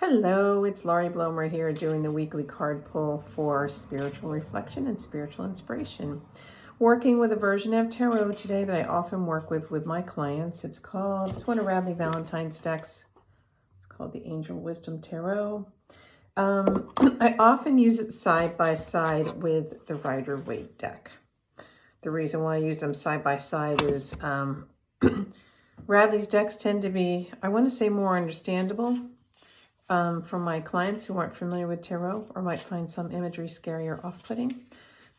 Hello, it's Laurie Blomer here doing the weekly card pull for spiritual reflection and spiritual inspiration. Working with a version of tarot today that I often work with my clients. It's one of Radleigh Valentine's decks. It's called the Angel Wisdom Tarot. I often use it side by side with the Rider-Waite deck. The reason why I use them side by side is Radleigh's decks tend to be, I want to say, more understandable. For my clients who aren't familiar with tarot or might find some imagery scary or off-putting.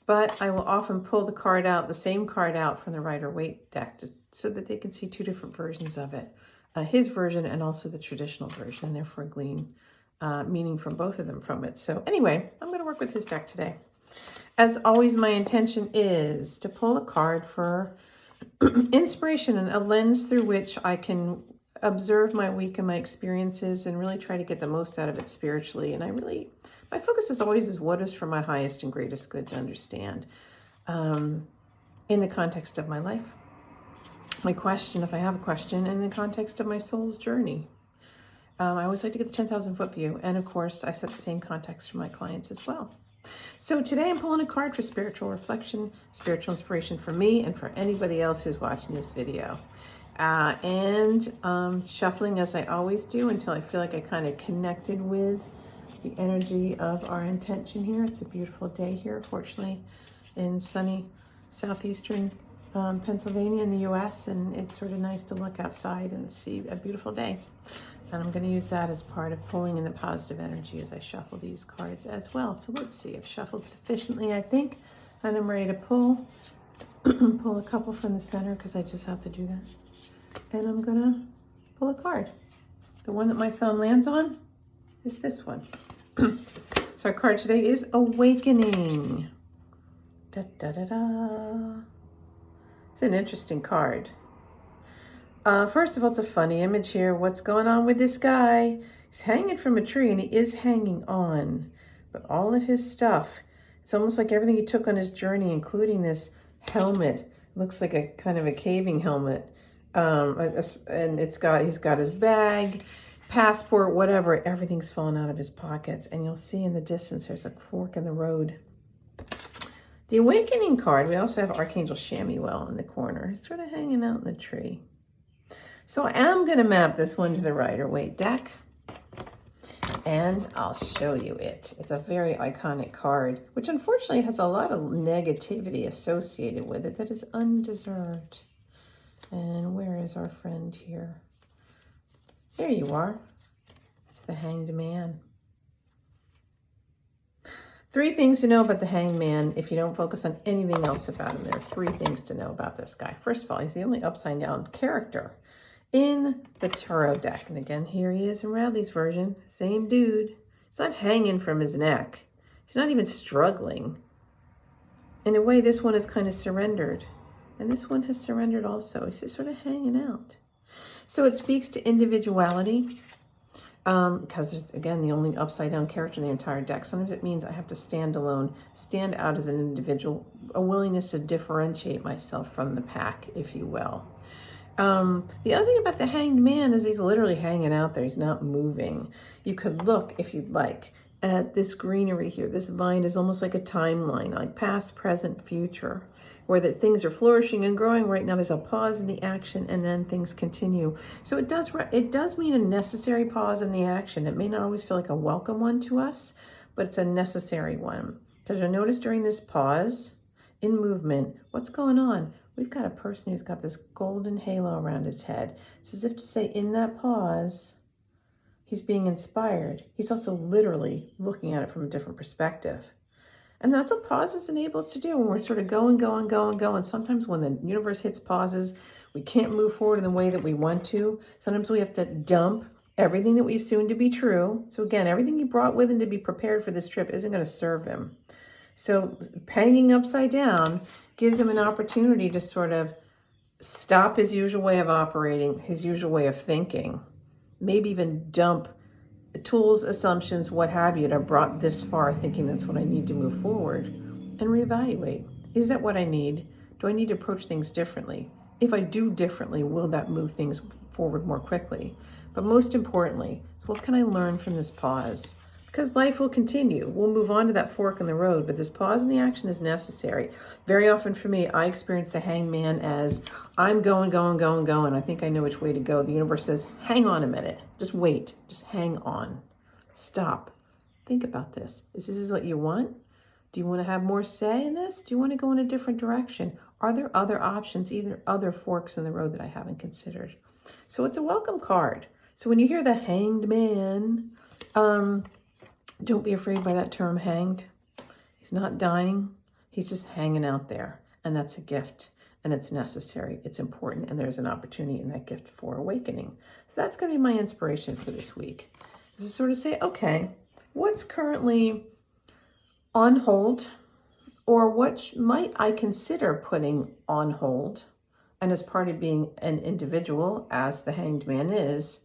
But I will often pull the same card out from the Rider-Waite deck so that they can see two different versions of it. His version and also the traditional version, and therefore glean meaning from both of them from it. So anyway, I'm going to work with his deck today. As always, my intention is to pull a card for inspiration and a lens through which I can observe my week and my experiences and really try to get the most out of it spiritually. And my focus is always what is for my highest and greatest good to understand in the context of my life. My question, if I have a question, in the context of my soul's journey. I always like to get the 10,000 foot view. And of course, I set the same context for my clients as well. So today I'm pulling a card for spiritual reflection, spiritual inspiration for me and for anybody else who's watching this video. And shuffling as I always do until I feel like I kind of connected with the energy of our intention here. It's a beautiful day here, fortunately, in sunny southeastern Pennsylvania in the U.S. And it's sort of nice to look outside and see a beautiful day. And I'm going to use that as part of pulling in the positive energy as I shuffle these cards as well. So let's see. I've shuffled sufficiently, I think, and I'm ready to pull. Pull a couple from the center because I just have to do that. And I'm gonna pull a card. The one that my thumb lands on is this one. So our card today is Awakening. Da, da, da, da. It's an interesting card. First of all, it's a funny image here. What's going on with this guy? He's hanging from a tree and he is hanging on. But all of his stuff, it's almost like everything he took on his journey, including this helmet. Looks like a kind of a caving helmet. And he's got his bag, passport, whatever, everything's fallen out of his pockets. And you'll see in the distance, there's a fork in the road. The Awakening card, we also have Archangel Chamuel in the corner. He's sort of hanging out in the tree. So I am going to map this one to the Rider-Waite deck. And I'll show you it. It's a very iconic card, which unfortunately has a lot of negativity associated with it that is undeserved. And where is our friend here? There you are. It's the Hanged Man. 3 things to know about the Hanged Man. If you don't focus on anything else about him, there are 3 things to know about this guy. First of all, he's the only upside down character in the tarot deck. And again, here he is in Radleigh's version. Same dude. He's not hanging from his neck. He's not even struggling. In a way, this one is kind of surrendered. And this one has surrendered also. He's just sort of hanging out. So it speaks to individuality. Because there's, again, the only upside down character in the entire deck. Sometimes it means I have to stand alone, stand out as an individual, a willingness to differentiate myself from the pack, if you will. The other thing about the Hanged Man is he's literally hanging out there. He's not moving. You could look, if you'd like, at this greenery here. This vine is almost like a timeline, like past, present, future, where that things are flourishing and growing. Right now there's a pause in the action and then things continue. So it does mean a necessary pause in the action. It may not always feel like a welcome one to us, but it's a necessary one. Because you'll notice during this pause in movement, what's going on? We've got a person who's got this golden halo around his head. It's as if to say, in that pause, he's being inspired. He's also literally looking at it from a different perspective. And that's what pauses enable us to do when we're sort of going. Sometimes when the universe hits pauses, we can't move forward in the way that we want to. Sometimes we have to dump everything that we assume to be true. So again, everything he brought with him to be prepared for this trip isn't going to serve him. So hanging upside down gives him an opportunity to sort of stop his usual way of operating, his usual way of thinking, maybe even dump tools, assumptions, what have you, that are brought this far thinking that's what I need to move forward, and reevaluate. Is that what I need? Do I need to approach things differently? If I do differently, will that move things forward more quickly? But most importantly, what can I learn from this pause? Because life will continue. We'll move on to that fork in the road, but this pause in the action is necessary. Very often for me, I experience the hangman as I'm going. I think I know which way to go. The universe says, hang on a minute. Just wait. Just hang on. Stop. Think about this. Is this what you want? Do you want to have more say in this? Do you want to go in a different direction? Are there other options, either other forks in the road that I haven't considered? So it's a welcome card. So when you hear the hanged man, don't be afraid by that term hanged. He's not dying. He's just hanging out there. And that's a gift. And it's necessary. It's important. And there's an opportunity in that gift for awakening. So that's going to be my inspiration for this week. Is to sort of say, okay, what's currently on hold, or what might I consider putting on hold? And as part of being an individual, as the hanged man is,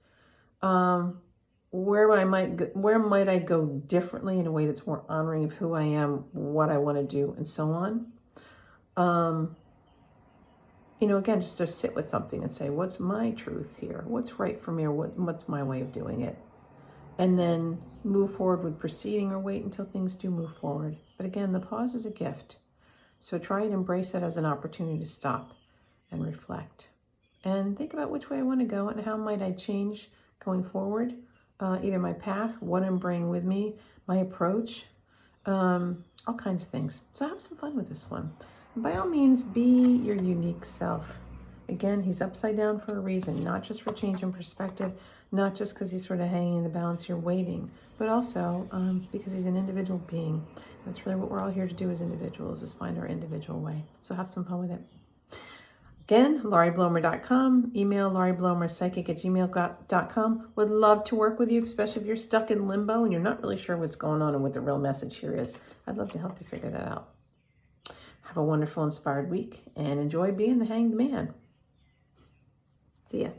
where might I go differently in a way that's more honoring of who I am, what I want to do, and so on. Again, just to sit with something and say, what's my truth here? What's right for me, or what's my way of doing it? And then move forward with proceeding, or wait until things do move forward. But again, the pause is a gift. So try and embrace it as an opportunity to stop and reflect. And think about which way I want to go and how might I change going forward. Either my path, what I'm bringing with me, my approach, all kinds of things. So have some fun with this one. And by all means, be your unique self. Again, he's upside down for a reason, not just for change in perspective, not just because he's sort of hanging in the balance here waiting, but also because he's an individual being. That's really what we're all here to do as individuals, is find our individual way. So have some fun with it. Again, LaurieBlomer.com, email LaurieBlomerPsychic@gmail.com. Would love to work with you, especially if you're stuck in limbo and you're not really sure what's going on and what the real message here is. I'd love to help you figure that out. Have a wonderful, inspired week and enjoy being the hanged man. See ya.